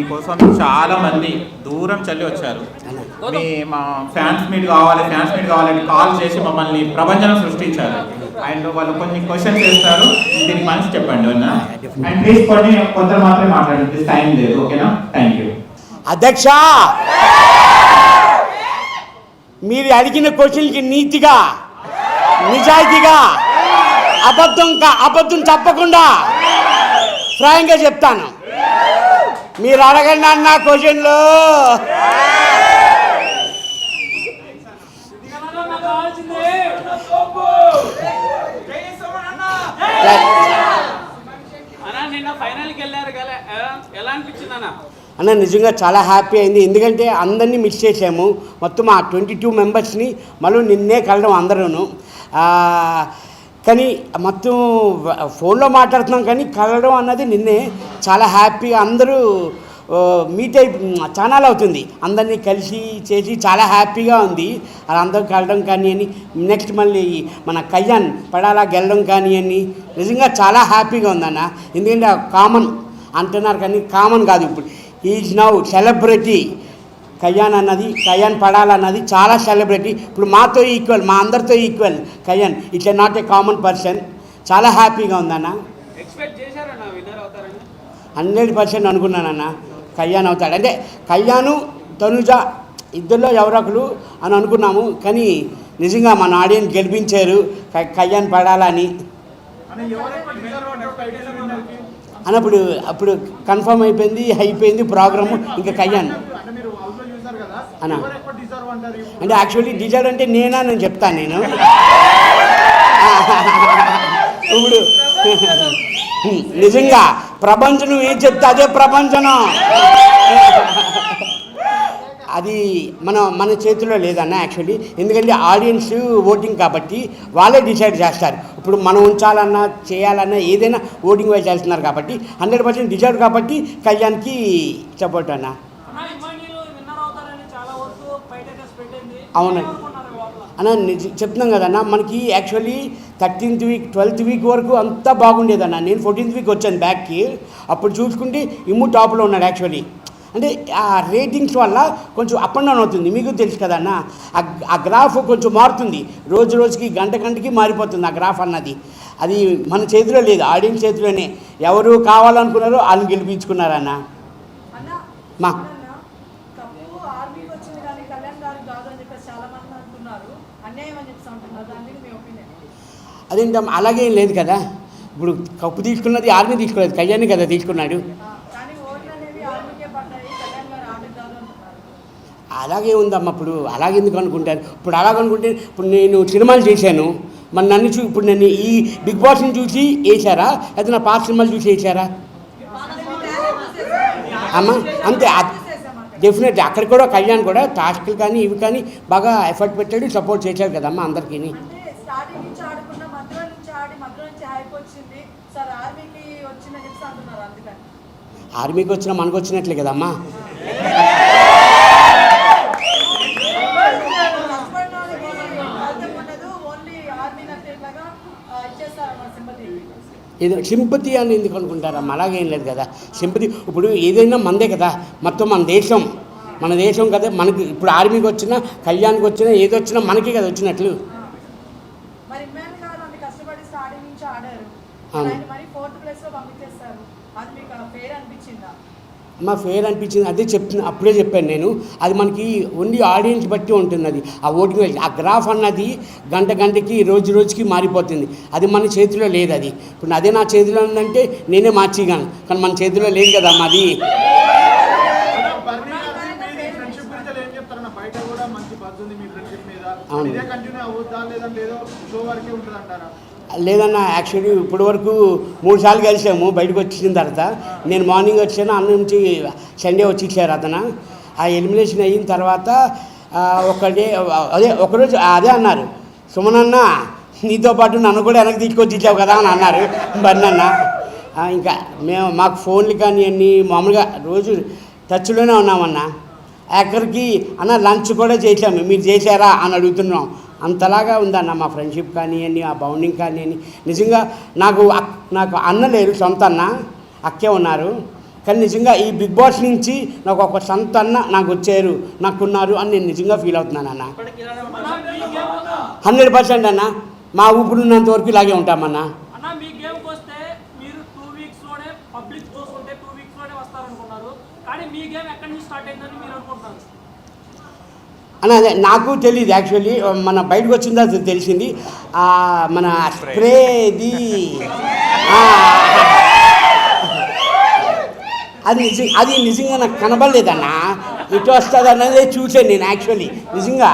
మీకోసం చాలా మంది దూరం చల్లి వచ్చారు. మా ఫ్యాన్స్ మీట్ కావాలని కాల్ చేసి మమ్మల్ని ప్రపంచం సృష్టించారు. అండ్ వాళ్ళు కొన్ని క్వశ్చన్స్ చేస్తారు, దీనికి మంచి చెప్పండి అన్న. అండ్ ప్లీజ్ కొన్ని కొందరు మాత్రమే మాట్లాడండి, టైం లేదు. ఓకేనా? Thank you. అధ్యక్ష, మీరు అడిగిన క్వశ్చన్కి నీతిగా నిజాయితీగా అబద్ధం చెప్పకుండా ఫ్రాంక్గా చెప్తాను. మీరు అడగండి అన్న క్వశ్చన్లు. అన్న నిజంగా చాలా హ్యాపీ అయింది, ఎందుకంటే అందరినీ మిస్ చేసాము. మొత్తం ఆ 22 మెంబర్స్ని మళ్ళీ నిన్నే కలడం అందరూను. కానీ మొత్తం ఫోన్లో మాట్లాడుతున్నాం, కానీ కలవడం అన్నది నిన్నే. చాలా హ్యాపీగా అందరూ మీట్ అయి ఛానల్ అవుతుంది, అందరినీ కలిసి చేసి చాలా హ్యాపీగా ఉంది. అలా అందరూ కలడం కానివ్వండి, నెక్స్ట్ మళ్ళీ మన కళ్యాణ్ పడాలా గెలడం కానివ్వండి, నిజంగా చాలా హ్యాపీగా ఉందన్న. ఎందుకంటే కామన్ అంటున్నారు కానీ కామన్ కాదు. ఇప్పుడు ఈజ్ నౌ సెలబ్రిటీ. కళ్యాణ్ పడాలన్నది చాలా సెలబ్రిటీ. ఇప్పుడు మాతో ఈక్వల్, మా అందరితో equal Kalyan. It's not a common person. చాలా హ్యాపీగా ఉందన్న. 100% అనుకున్నానన్న కళ్యాణ్ అవుతాడు. అంటే కళ్యాణ్ తనుజ ఇద్దరిలో ఎవరొకరు అని అనుకున్నాము, కానీ నిజంగా మన ఆడియన్స్ గెలిపించారు కళ్యాణ్ పడాలని అన్నప్పుడు. అప్పుడు కన్ఫర్మ్ అయిపోయింది ప్రోగ్రాము. ఇంకా కళ్యాణ్ అన్న అంటే యాక్చువల్లీ డిజర్వ్ అంటే నేను చెప్తాను. నేను ఇప్పుడు నిజంగా ప్రపంచం ఏం చెప్తే అదే ప్రపంచం. అది మన చేతిలో లేదన్న యాక్చువల్లీ. ఎందుకంటే ఆడియన్స్ ఓటింగ్ కాబట్టి వాళ్ళే డిసైడ్ చేస్తారు. ఇప్పుడు మనం ఉంచాలన్నా చేయాలన్నా ఏదైనా ఓటింగ్ వైజ్ చేస్తున్నారు కాబట్టి 100% డిసైడ్ కాబట్టి కళ్యాణ్కి సపోర్ట్ అన్న. అవునండి అన్న, చెప్తున్నాం కదన్నా, మనకి actually 13th week 12th week వరకు అంతా బాగుండేదన్న. నేను 14th వీక్ వచ్చాను బ్యాక్కి. అప్పుడు చూసుకుంటే ఇమ్ము టాప్లో ఉన్నాడు యాక్చువల్లీ. అంటే ఆ రేటింగ్స్ వల్ల కొంచెం అప్ అండ్ డౌన్ అవుతుంది, మీకు తెలుసు కదన్న. ఆ గ్రాఫ్ కొంచెం మారుతుంది, రోజుకి గంటకి మారిపోతుంది ఆ గ్రాఫ్ అన్నది. అది మన చేతిలో లేదు, ఆడియన్స్ చేతిలోనే. ఎవరు కావాలనుకున్నారో వాళ్ళని గెలిపించుకున్నారన్న. మా అదేంటమ్మా, అలాగేం లేదు కదా. ఇప్పుడు కప్పు తీసుకున్నది ఆర్మీ తీసుకోలేదు, కళ్యాణ్ కదా తీసుకున్నాడు. అలాగే ఉందమ్మా. ఇప్పుడు అలాగెందుకు అనుకుంటారు? ఇప్పుడు అలాగనుకుంటే ఇప్పుడు నేను సినిమాలు చేశాను, మరి నన్ను ఇప్పుడు నన్ను ఈ బిగ్ బాస్ని చూసి వేసారా, అయితే నా పాత సినిమాలు చూసి వేసారా అమ్మా? అంతే. డెఫినెట్లీ అక్కడ కూడా కళ్యాణ్ కూడా టాస్క్లు కానీ ఇవి కానీ బాగా ఎఫర్ట్ పెట్టాడు, సపోర్ట్ చేశాడు కదమ్మా అందరికీ. ఆర్మీకి వచ్చినా మనకు వచ్చినట్లే కదమ్మా. ఇది సింపతి అని ఎందుకు అనుకుంటారమ్మా? అలాగేం లేదు కదా సింపతి. ఇప్పుడు ఏదైనా మనదే కదా, మొత్తం మన దేశం కదా. మనకి ఇప్పుడు ఆర్మీకి వచ్చినా కళ్యాణ్కి వచ్చినా ఏదొచ్చినా మనకి కదా వచ్చినట్లు. మా ఫేర్ అనిపించింది, అదే అప్పుడే చెప్పాను నేను. అది మనకి ఓన్లీ ఆడియన్స్ బట్టి ఉంటుంది. అది ఆ ఓటింగ్ వైజ్ ఆ గ్రాఫ్ అన్నది గంటకి రోజుకి మారిపోతుంది. అది మన చేతిలో లేదు. అది ఇప్పుడు అదే నా చేతిలో ఉందంటే నేనే మార్చిగాను, కానీ మన చేతిలో లేదు కదా మాది. లేదన్న, యాక్చువల్లీ ఇప్పటి వరకు 3 సార్లు కలిసాము బయటకు వచ్చిన తర్వాత. నేను మార్నింగ్ వచ్చాను, అన్న నుంచి సండే వచ్చేసారు అతను. ఆ ఎలిమినేషన్ అయిన తర్వాత ఒకరోజు అదే అన్నారు, సుమనన్న నీతో పాటు నన్ను కూడా వెనక్కి తీసుకొచ్చి ఇచ్చావు కదా అని అన్నారు బన్నన్న. ఇంకా మాకు ఫోన్లు కానీ అన్నీ మామూలుగా రోజు టచ్లోనే ఉన్నామన్న. ఆఖరికి అన్న లంచ్ కూడా చేసాము, మీరు చేశారా అని అడుగుతున్నాం. అంతలాగా ఉందన్న మా ఫ్రెండ్షిప్ కానివ్వండి, ఆ బౌండింగ్ కానివ్వండి. నిజంగా నాకు అన్న లేరు, సొంత అన్న, అక్కే ఉన్నారు. కానీ నిజంగా ఈ బిగ్ బాస్ నుంచి నాకు ఒక సొంత అన్న నాకు వచ్చారు, నాకున్నారు అని నేను నిజంగా ఫీల్ అవుతున్నాను అన్న. 100% అన్న. మా ఊపిరి ఉన్నంత వరకు ఇలాగే ఉంటామన్నా. అన్న మీ గేమ్కి వస్తే మీరు 2 వీక్స్లోనే పబ్లిక్ చూసుకుంటే 2 వీక్స్లోనే వస్తారనుకున్నారు, కానీ మీ గేమ్ ఎక్కడి నుంచి స్టార్ట్ అయిందని మీరు అనుకుంటున్నారు అన్న? అదే నాకు తెలియదు యాక్చువల్లీ, మన బయటకు వచ్చిందా తెలిసింది. మన స్ప్రేది అది నిజంగా నాకు కనబడలేదన్నా. ఇటు వస్తుంది అన్నదే చూసాను నేను యాక్చువల్లీ. నిజంగా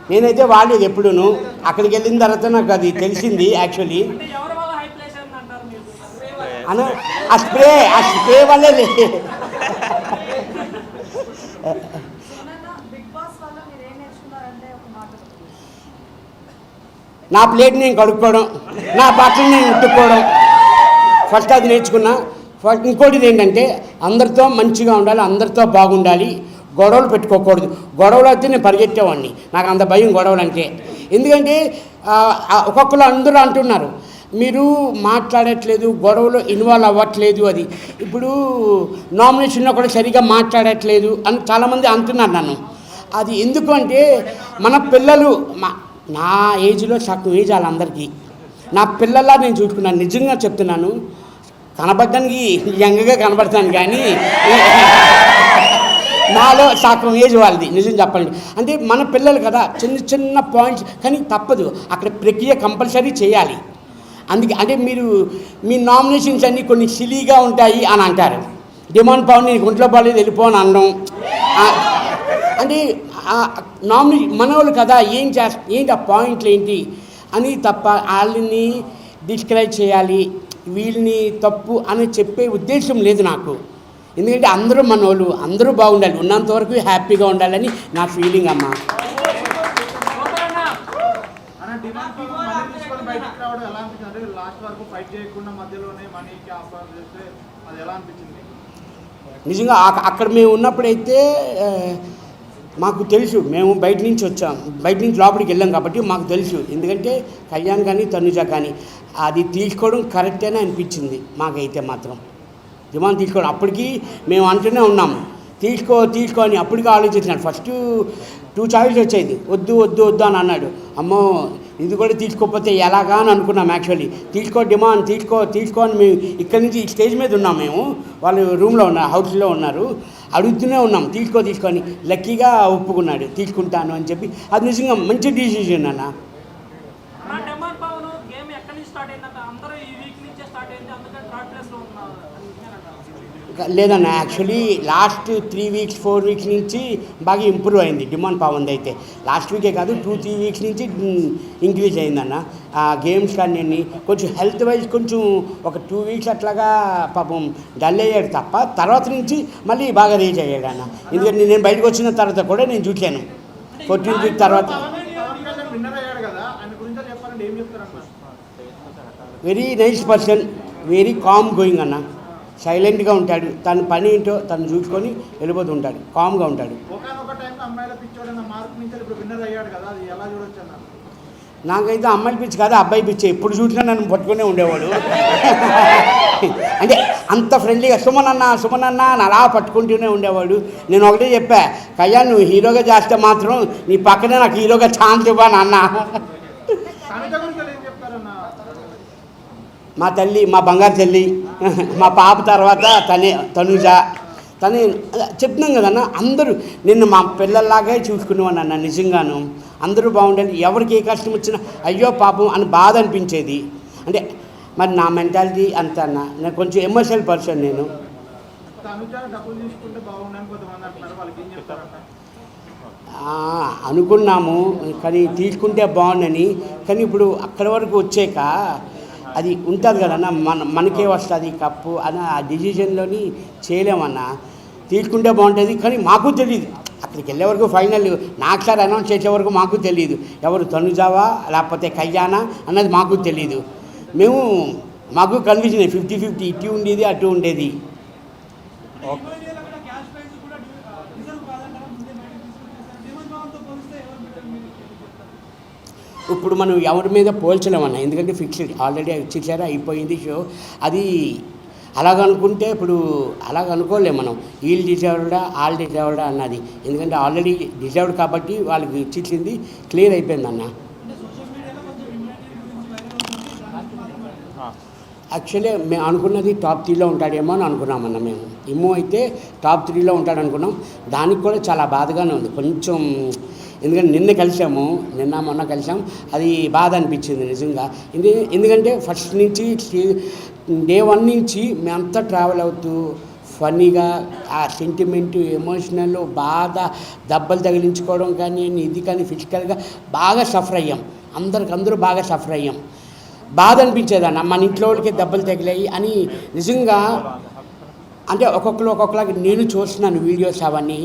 నేనైతే వాడలేదు ఎప్పుడూను. అక్కడికి వెళ్ళిన తర్వాత నాకు అది తెలిసింది యాక్చువల్లీ. అంటే ఎవరి వల్ల హై ప్లేస్ అయింది అంటారు మీరు? అన్న ఆ స్ప్రే వల్లే లేదు. బిగ్ బాస్ వల్ల మీరు ఏం నేర్చుకున్నారంటే ఒక మాట నా ప్లేట్ నేను కడుక్కోవడం, నా బట్టలు నేను ఉట్టుకోవడం, ఫస్ట్ అది నేర్చుకున్నా. ఫస్ట్ ఇంకోటి ఏంటంటే అందరితో మంచిగా ఉండాలి, అందరితో బాగుండాలి, గొడవలు పెట్టుకోకూడదు. గొడవలు అయితే నేను పరిగెత్తేవాడిని, నాకు అంత భయం గొడవలు అంటే. ఎందుకంటే ఒక్కొక్కరు అందరూ అంటున్నారు మీరు మాట్లాడట్లేదు, గొడవలో ఇన్వాల్వ్ అవ్వట్లేదు. అది ఇప్పుడు నామినేషన్లో కూడా సరిగా మాట్లాడట్లేదు అని చాలామంది అంటున్నారు నన్ను. అది ఎందుకు అంటే మన పిల్లలు నా ఏజ్లో సగం ఏజ్ వాళ్ళందరికీ నా పిల్లల్లా నేను చూసుకున్నాను. నిజంగా చెప్తున్నాను, కనబడడానికి యంగ్గా కనబడతాను కానీ నాలో సగం ఏజ్ వాళ్ళది నిజం చెప్పాలండి. అంటే మన పిల్లలు కదా, చిన్న చిన్న పాయింట్స్, కానీ తప్పదు, అక్కడ ప్రక్రియ కంపల్సరీ చేయాలి. అందుకే అంటే మీ నామినేషన్స్ అన్నీ కొన్ని సిలీగా ఉంటాయి అని అంటారు. డిమాండ్ పవన్ నీకు ఒంట్లో బాగాలేదు వెళ్ళిపోని అనడం. అంటే మనవాళ్ళు కదా ఏంటి ఆ పాయింట్లు ఏంటి అని తప్ప వాళ్ళని డిస్క్రైబ్ చేయాలి, వీళ్ళని తప్పు అని చెప్పే ఉద్దేశం లేదు నాకు. ఎందుకంటే అందరూ మనోళ్ళు, అందరూ బాగుండాలి, ఉన్నంతవరకు హ్యాపీగా ఉండాలని నా ఫీలింగ్ అమ్మా. నిజంగా అక్కడ మేము ఉన్నప్పుడైతే మాకు తెలుసు, మేము బయట నుంచి వచ్చాం, బయట నుంచి లోపలికి వెళ్ళాం కాబట్టి మాకు తెలుసు. ఎందుకంటే కళ్యాణ్ కానీ తనుజ కానీ అది తీసుకోవడం కరెక్టేనే అనిపించింది మాకైతే మాత్రం. డిమాండ్ తీసుకోవడం అప్పటికి మేము అంటూనే ఉన్నాము తీసుకో అని. అప్పటికి ఆలోచించినాడు. ఫస్ట్ 2 చాయిస్ వచ్చేది, వద్దు అని అన్నాడు. అమ్మో ఇది కూడా తీసుకోకపోతే ఎలాగా అని అనుకున్నాం యాక్చువల్లీ. డిమాండ్ తీసుకో అని మేము ఇక్కడి నుంచి స్టేజ్ మీద ఉన్నాం, మేము వాళ్ళు రూమ్లో ఉన్నారు, హౌస్లో ఉన్నారు, అడుగుతూనే ఉన్నాం తీసుకో అని. లక్కీగా ఒప్పుకున్నాడు, తీసుకుంటాను అని చెప్పి. అది నిజంగా మంచి డిసిజన్ అన్న. డిమాండ్ పవన్ గేమ్ ఎక్కడి నుంచి స్టార్ట్ అయిందంటే అందరూ ఈ వీక్ నుంచే స్టార్ట్ అయింది, అందుకని థర్డ్ ప్లేస్లో ఉన్నారు. లేదన్న, యాక్చువల్లీ లాస్ట్ 3 వీక్స్ 4 వీక్స్ నుంచి బాగా ఇంప్రూవ్ అయింది డిమాండ్ పవన్ది అయితే. లాస్ట్ వీకే కాదు 2-3 వీక్స్ నుంచి ఇంక్రీజ్ అయిందన్న. ఆ గేమ్స్ కానీ కొంచెం హెల్త్ వైజ్ కొంచెం ఒక 2 వీక్స్ అట్లాగా పాపం డల్ అయ్యాడు తప్ప తర్వాత నుంచి మళ్ళీ బాగా రీచ్ అయ్యాడు అన్న. ఎందుకంటే నేను బయటకు వచ్చిన తర్వాత కూడా నేను చూశాను 14 వీక్ తర్వాత. Very nice person, very calm going అన్న. సైలెంట్గా ఉంటాడు, తన పని ఏంటో తను చూసుకొని వెళ్ళిపోతూ ఉంటాడు, కామ్గా ఉంటాడు. నాకైతే అమ్మాయి పిచ్చి కాదు, అబ్బాయి పిచ్చి. ఎప్పుడు చూసినా నన్ను పట్టుకునే ఉండేవాడు. అంటే అంత ఫ్రెండ్లీగా సుమన్ అన్న అని అలా పట్టుకుంటూనే ఉండేవాడు. నేను ఒకటే చెప్పా, కళ్యాణ్ నువ్వు హీరోగా చేస్తే మాత్రం నీ పక్కనే నాకు హీరోగా ఛాన్స్ ఇవ్వను అన్న. మా తల్లి, మా బంగారు తల్లి, మా పాప తర్వాత తనుజ చెప్తున్నాం కదన్న. అందరూ నిన్ను మా పిల్లల్లాగే చూసుకునేవాడిని అన్న. నిజంగాను అందరూ బాగుండాలి, ఎవరికి ఏ కష్టం వచ్చినా అయ్యో పాపం అని బాధ అనిపించేది. అంటే మరి నా మెంటాలిటీ అంత అన్న, నేను కొంచెం ఎమోషనల్ పర్సన్. నేను అనుకున్నాము కానీ తీసుకుంటే బాగుండని, కానీ ఇప్పుడు అక్కడి వరకు వచ్చాక అది ఉంటుంది కదన్న, మనకే వస్తుంది కప్పు అని ఆ డిసిజన్లోని చేయలేమన్నా. తీసుకుంటే బాగుంటుంది కానీ మాకు తెలియదు, అక్కడికి వెళ్ళే వరకు ఫైనల్ నాకు సార్ అనౌన్స్ చేసే వరకు మాకు తెలియదు ఎవరు తనుజావా లేకపోతే కళ్యాణా అన్నది మాకు తెలియదు. మాకు కన్ఫ్యూజన్ 50-50, ఇటు ఉండేది అటు ఉండేది. ఇప్పుడు మనం ఎవరి మీద పోల్చలేమన్నా, ఎందుకంటే ఫిక్స్డ్ ఆల్రెడీ వచ్చేసారా, అయిపోయింది షో. అది అలాగనుకుంటే ఇప్పుడు అలాగనుకోలేము మనం వీళ్ళు డిజర్వ్డా వాళ్ళు డిజర్వ్డా అన్నది. ఎందుకంటే ఆల్రెడీ డిజర్వ్డ్ కాబట్టి వాళ్ళకి ఇచ్చింది క్లియర్ అయిపోయింది అన్న. యాక్చువల్లీ మేము అనుకున్నది టాప్ 3లో ఉంటాడేమో అని అనుకున్నామన్న. మేము ఇమ్ము అయితే టాప్ 3లో ఉంటాడు అనుకున్నాం. దానికి కూడా చాలా బాధగానే ఉంది కొంచెం. ఎందుకంటే నిన్న మొన్న కలిసాం, అది బాధ అనిపించింది నిజంగా. ఎందుకంటే ఫస్ట్ నుంచి డే 1 నుంచి మేమంతా ట్రావెల్ అవుతూ ఫన్నీగా ఆ సెంటిమెంటు ఎమోషనల్ బాధ దెబ్బలు తగిలించుకోవడం కానీ ఇది కానీ ఫిజికల్గా బాగా సఫర్ అయ్యాం. అందరూ బాగా సఫర్ అయ్యాం. బాధ అనిపించేదన్న మన ఇంట్లో వాళ్ళకి దెబ్బలు తగిలాయి అని నిజంగా. అంటే ఒక్కొక్కలాగా నేను చూస్తున్నాను వీడియోస్ అవన్నీ.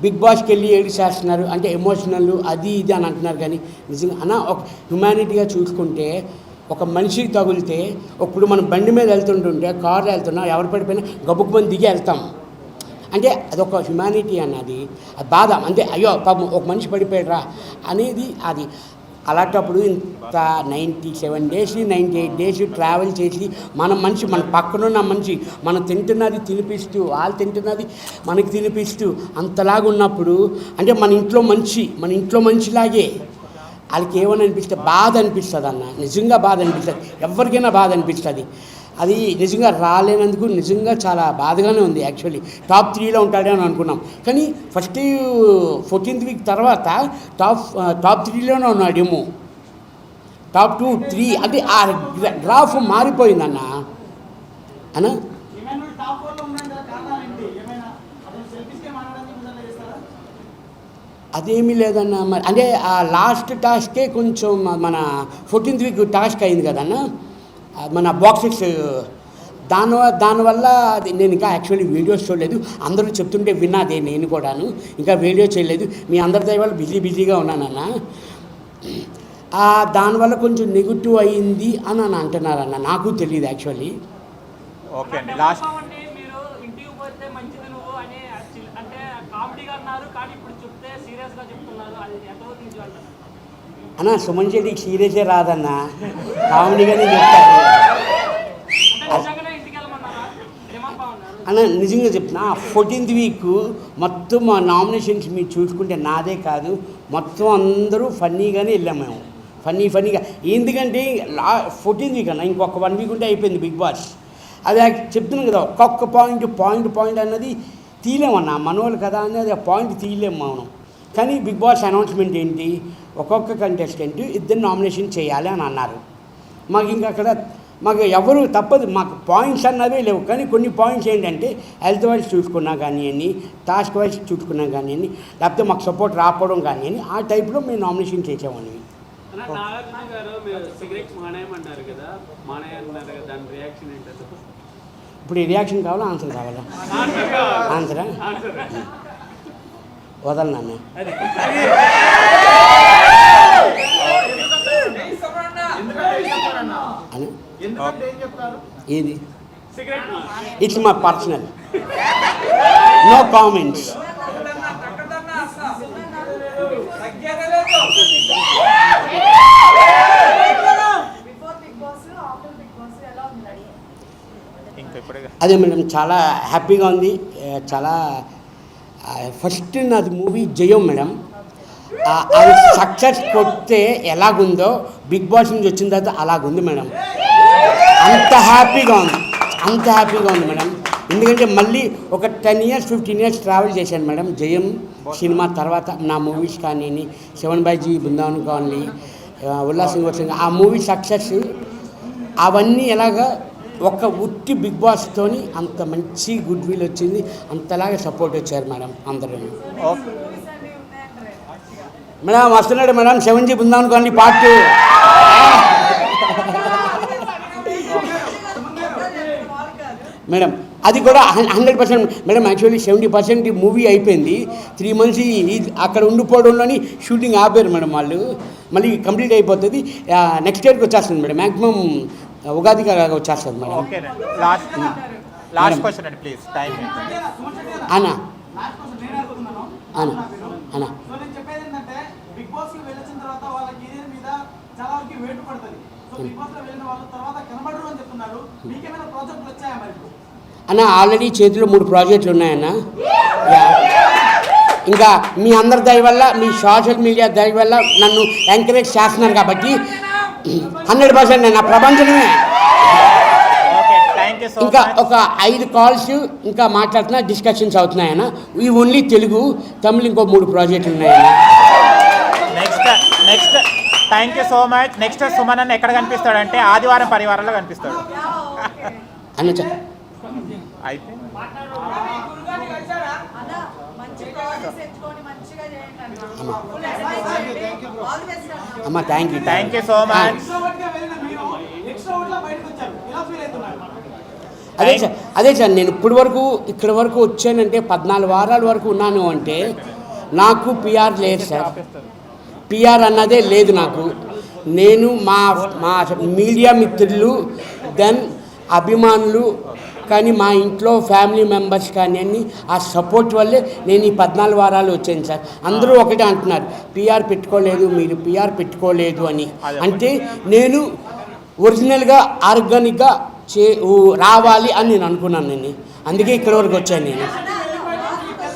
బిగ్ బాస్కి వెళ్ళి ఏడిచేస్తున్నారు అంటే ఎమోషనల్ అది ఇది అని అంటున్నారు. కానీ నిజంగా అన్న ఒక హ్యుమానిటీగా చూసుకుంటే ఒక మనిషికి తగిలితే ఇప్పుడు మనం బండి మీద వెళ్తుంటుంటే కార్లో వెళ్తున్నా ఎవరు పడిపోయినా గబుక్కుమని దిగి వెళ్తాం. అంటే అదొక హ్యుమానిటీ అన్నది. అది బాధ అంతే. అయ్యో పాపం ఒక మనిషి పడిపోయారా అనేది అది. అలాంటప్పుడు ఇంత 97 days 98 days ట్రావెల్ చేసి మన పక్కనున్న మనిషి మనం తింటున్నది తినిపిస్తూ వాళ్ళు తింటున్నది మనకి తినిపిస్తూ అంతలాగా ఉన్నప్పుడు అంటే మన ఇంట్లో మనిషిలాగే వాళ్ళకి ఏమని అనిపిస్తే బాధ అనిపిస్తుంది అన్న. నిజంగా బాధ అనిపిస్తుంది, ఎవరికైనా బాధ అనిపిస్తుంది. అది నిజంగా రాలేనందుకు నిజంగా చాలా బాధగానే ఉంది. యాక్చువల్లీ టాప్ 3లో ఉంటాడే అని అనుకున్నాం. కానీ ఫస్ట్ 14th week తర్వాత టాప్ 3లోనే ఉన్నాడేమో. టాప్ 2, 3 అంటే ఆ గ్రాఫ్ మారిపోయిందన్న. అన్న అదేమీ లేదన్న. మరి అంటే ఆ లాస్ట్ టాస్కే కొంచెం మన 14th week టాస్క్ అయింది కదన్న, మన బాక్సెస్. దానివల్ల అది నేను ఇంకా యాక్చువల్లీ వీడియోస్ చూడలేదు. అందరూ చెప్తుంటే విన్నాదే నేను కూడాను. ఇంకా వీడియో చేయలేదు. మీ అందరి దయ వల్ల బిజీగా ఉన్నానన్న. దానివల్ల కొంచెం నెగిటివ్ అయ్యింది అని అంటున్నారన్న. నాకు తెలియదు యాక్చువల్లీ. ఓకే అండి. లాస్ట్ మీరు ఇంటికి పోతే మంచిది నువ్వు అని అంటే కామెడీగా అన్నారు, కానీ ఇప్పుడు చెప్తే సీరియస్గా చెప్తున్నారు. అది ఎంతవరకు నిజం అంటారు అన్న? సుమన్ శెట్టికి సీరియసే రాదన్న, కామెడీగానే చెప్తారు అన్న. నిజంగా చెప్తున్నా 14th week మొత్తం మా నామినేషన్స్ మీరు చూసుకుంటే నాదే కాదు మొత్తం అందరూ ఫన్నీగానే వెళ్ళాము మేము. ఫన్నీగా. ఎందుకంటే 14th week అన్న ఇంకొక 1 week ఉంటే అయిపోయింది బిగ్ బాస్. అది చెప్తున్నాం కదా, ఒక్కొక్క పాయింట్ అన్నది తీయలేమన్నా. మనోళ్ళు కదా అనేది ఆ పాయింట్ తీయలేము మనం. కానీ బిగ్ బాస్ అనౌన్స్మెంట్ ఏంటి, ఒక్కొక్క కంటెస్టెంట్ 2 నామినేషన్ చేయాలి అని అన్నారు. మాకు ఇంకా అక్కడ మాకు ఎవరు తప్పదు, మాకు పాయింట్స్ అన్నవే లేవు. కానీ కొన్ని పాయింట్స్ ఏంటంటే హెల్త్ వైజ్ చూసుకున్నా కానివ్వండి, టాస్క్ వైజ్ చూసుకున్నా కానివ్వండి, లేకపోతే మాకు సపోర్ట్ రాకపోవడం కానివ్వండి, ఆ టైప్లో మేము నామినేషన్ చేసామని. నాగార్జున గారు మీరు సిగరెట్ మానేయమన్నారు కదా, మానేయన్నారు కదా, దాని రియాక్షన్ ఏంటంటే? ఇప్పుడు ఈ రియాక్షన్ కావాలా ఆన్సర్ కావాలా? ఆన్సరా వదలనా? అని ఏది it's my personal, no comments. అదే మేడం చాలా హ్యాపీగా ఉంది. చాలా ఫస్ట్ నాది మూవీ జయం మేడం. అది సక్సెస్ కొడితే ఎలాగుందో బిగ్ బాస్ నుంచి వచ్చిన తర్వాత అలాగుంది మేడం. అంత హ్యాపీగా ఉంది మేడం. ఎందుకంటే మళ్ళీ ఒక 10 years 15 years ట్రావెల్ చేశాను మేడం జయం సినిమా తర్వాత. నా మూవీస్ కానీ 7 బృందావన్ కాలనీ, ఉల్లాసింగ్ వచ్చింది ఆ మూవీ సక్సెస్ అవన్నీ ఎలాగా ఒక ఉట్టి బిగ్ బాస్తోని అంత మంచి గుడ్ విల్ వచ్చింది, అంతలాగా సపోర్ట్ వచ్చారు మేడం అందరూ. మేడం వస్తున్నాడు madam 7 Brindavan colony part 2. Madam అది కూడా 100% మేడం. యాక్చువల్లీ 70% మూవీ అయిపోయింది. 3 months అక్కడ ఉండిపోవడంలోని షూటింగ్ ఆపారు మేడం వాళ్ళు. మళ్ళీ కంప్లీట్ అయిపోతుంది, నెక్స్ట్ ఇయర్కి వచ్చేస్తుంది మేడం. మ్యాక్సిమం ఉగాదికి వచ్చేస్తుంది మేడం. ఓకే లాస్ట్ క్వశ్చన్ అండి ప్లీజ్, టైం అన్నా అన్నా నేను చెప్పేది ఏంటంటే బిగ్ బాస్ కి వెళ్ళొచ్చిన తర్వాత వాళ్ళ కెరీర్ మీద చాలా వరకు వెయిట్ పడుతుంది. అన్న ఆల్రెడీ చేతిలో 3 ప్రాజెక్టులు ఉన్నాయన్న. ఇంకా మీ అందరి దయ వల్ల, మీ సోషల్ మీడియా దయ వల్ల నన్ను ఎంకరేజ్ చేస్తున్నారు కాబట్టి 100% నేను నా ప్రపంచమే. ఇంకా ఒక 5 కాల్స్ ఇంకా మాట్లాడుతున్నా, డిస్కషన్స్ అవుతున్నాయన్న. ఇవి ఓన్లీ తెలుగు, తమిళ్ ఇంకో 3 ప్రాజెక్టులు ఉన్నాయన్న. Next thank you so much. Next Suman అన్న ఎక్కడ కనిపిస్తాడంటే ఆదివారం పరివారంలో కనిపిస్తాడు. అన్న అయితే అలా మంచి ప్రాజెక్ట్స్ ఎంచుకొని మంచిగా చేయండి అన్న. Full advice చేయండి. All the best అన్న. అమ్మ థ్యాంక్ యూ సో మచ్. అదే సార్ నేను ఇక్కడి వరకు వచ్చానంటే 14 వారాల వరకు ఉన్నాను అంటే నాకు పిఆర్ లేదు సార్. పిఆర్ అన్నదే లేదు నాకు. నేను మా మీడియా మిత్రులు, దెన్ అభిమానులు కానీ మా ఇంట్లో ఫ్యామిలీ మెంబర్స్ కానీ అన్ని ఆ సపోర్ట్ వల్లే నేను ఈ 14 వారాలు వచ్చాను సార్. అందరూ ఒకటే అంటున్నారు, పిఆర్ పెట్టుకోలేదు, మీరు పిఆర్ పెట్టుకోలేదు అని. అంటే నేను ఒరిజినల్గా ఆర్గానిక్గా రావాలి అని నేను అనుకున్నాను. నేను అందుకే ఇక్కడ వరకు వచ్చాను. నేను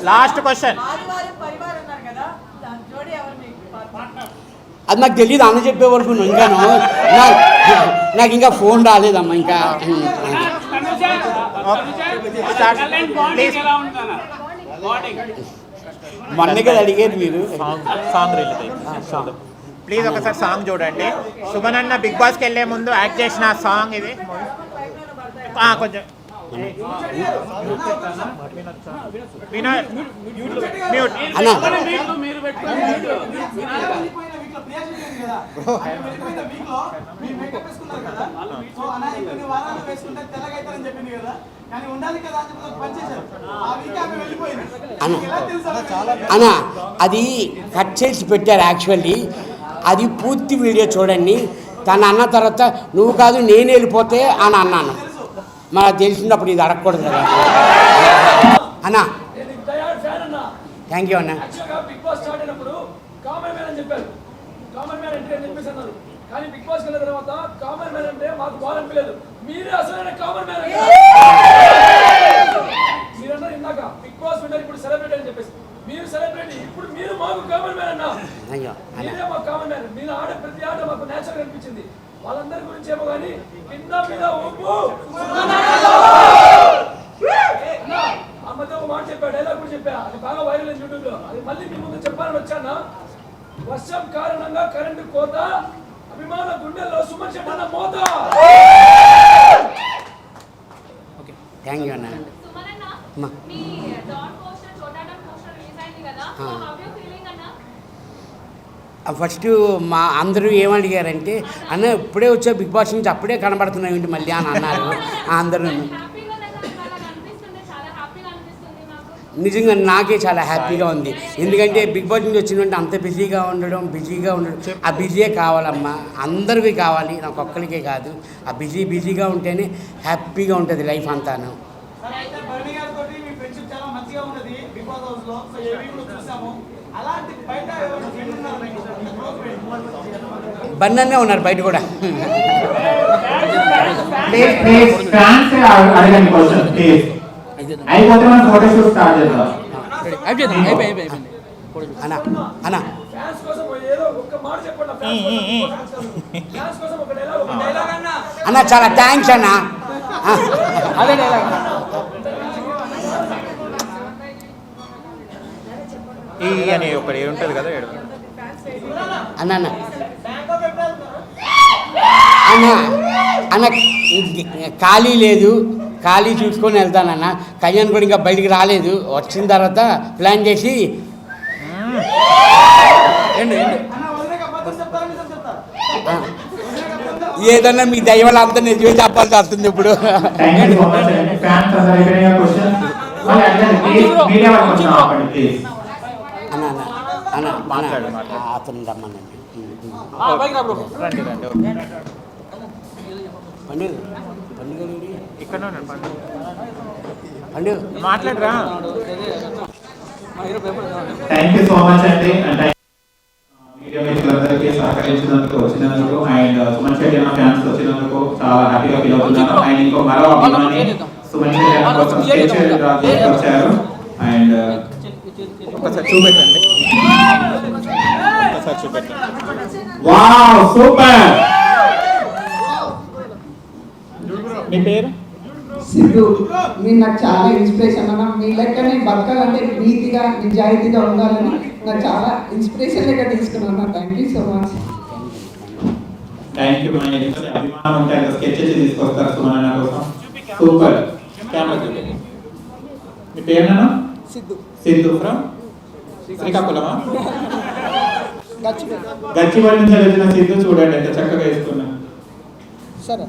లాస్ట్ క్వశ్చన్, ఆదివారం పరివారం అన్నారు కదా, దాని జోడి ఎవరు మీకు partner? అది నాకు తెలియదు. అన్న చెప్పే వరకు ఇంకాను నాకు ఇంకా ఫోన్ రాలేదమ్మా. ఇంకా మొన్నే కదా అడిగేది మీరు. సాంగ్ ప్లీజ్ ఒకసారి సాంగ్ చూడండి. సుమన్ అన్న బిగ్ బాస్కి వెళ్ళే ముందు యాక్ట్ చేసిన సాంగ్ ఇది. కొంచెం మ్యూట్ అన్న అన్న అది కట్ చేసి పెట్టారు యాక్చువల్లీ. అది పూర్తి వీడియో చూడండి. తను అన్న తర్వాత నువ్వు కాదు నేను వెళ్ళిపోతే అని అన్నాను. మనకు తెలిసినప్పుడు ఇది అడగకూడదు కదా అన్న. థ్యాంక్ యూ అన్న. బిగ్ బాస్ స్టార్ట్ అయినప్పుడు కామన్ మ్యాన్ అని చెప్పారు, కామన్ మ్యాన్ అంటే అని చెప్పేసి అన్నారు. కానీ బిగ్ బాస్ వెళ్ళిన తర్వాత కామన్ మ్యాన్ అంటే మాకు బాగా అనిపించలేదు. మీరే అసలైన కామన్ మ్యాన్. మీరన్నారు ఇందాక బిగ్ బాస్ విన్నర్ ఇప్పుడు సెలబ్రిటీ అని చెప్పేసి. మీరు సెలబ్రిటీ, ఇప్పుడు మీరు మాకు కామన్ మ్యాన్ అన్నా. మీరే మాకు కామన్ మ్యాన్. మీరు ఆడే ప్రతి ఆట మాకు నేచురల్ అనిపించింది. వాళ్ళందరి గురించి ఏమో కానీ కింద మీద ఊపు. ఆ మధ్య ఒక మాట చెప్పా, డైలాగ్ కూడా చెప్పా, అది బాగా వైరల్ అయింది యూట్యూబ్ లో. అది మళ్ళీ మీ ముందు చెప్పాలని వచ్చానా. వర్షం కారణంగా కరెంటు కోత, అభిమాన గుండెల్లో సుమన్ శెట్టి అన్న మోత. ఓకే థ్యాంక్ యూ అన్న. ఫస్ట్ మా అందరూ ఏమడిగారంటే అన్న ఇప్పుడే వచ్చా బిగ్ బాస్ నుంచి అప్పుడే కనబడుతున్నావు ఏంటి మళ్ళీ అని అన్నారు అందరూ. నిజంగా నాకే చాలా హ్యాపీగా ఉంది. ఎందుకంటే బిగ్ బాస్ నుంచి వచ్చినట్టు అంత బిజీగా ఉండడం ఆ బిజీయే కావాలమ్మా. అందరికీ కావాలి, నాకు ఒక్కరికే కాదు. ఆ బిజీగా ఉంటేనే హ్యాపీగా ఉంటుంది లైఫ్ అంతాను. బన్ననే ఉన్నారు బయట కూడా. అన్న అన్న అన్న చాలా థ్యాంక్స్ అన్న. అని ఒకటి ఉంటుంది కదా అన్న అన్న అన్న అన్న ఖాళీ లేదు, ఖాళీ చూసుకొని వెళ్తానన్న. కళ్యాణ్ కూడా ఇంకా బయటికి రాలేదు. వచ్చిన తర్వాత ప్లాన్ చేసి ఏదన్నా మీ దైవాలు అంతా నిజమే చెప్పాల్సి వస్తుంది ఇప్పుడు. అన్న అన్న అన్న అతను రమ్మనండి. పండుగ మాట్లాడరా. థ్యాంక్ యూ సో మచ్ అండి. మీడియా మిత్రులందరికీ సహకరించినందుకు వచ్చినందుకు అండ్ సుమన్ శెట్టి అన్న ఫ్యాన్స్ వచ్చినందుకు చాలా హ్యాపీగా ఫీల్ అవుతున్నాను. అండ్ ఇంకో మరో అభిమాని సుమన్ శెట్టి అన్న కోసం స్టేజ్ వచ్చారు. అండ్ ఒకసారి చూపెట్టండి. Wow super. మీ పేరు? సిద్ధు. మీరు నాకు చాలా ఇన్స్పిరేషన్ అన్న. మీ లెక్కనే బతకాలంటే నీతిగా నిజాయితీగా ఉండాలని నాకు చాలా ఇన్స్పిరేషన్ లెక్క తీసుకున్నాను. Thank you so much. Thank you. అభిమానం ఉంటే స్కెచ్ చేసి తీసుకొస్తారు సుమన్ అన్న కోసం. సూపర్. కెమెరా చూడండి. మీ పేరు? సిద్ధు. సిద్ధు ఫ్రమ్ శ్రీకాకుళమా? గచ్చిబడి నుంచి వచ్చిన సిద్ధు చూడండి ఎంత చక్కగా వేసుకున్నా. సరే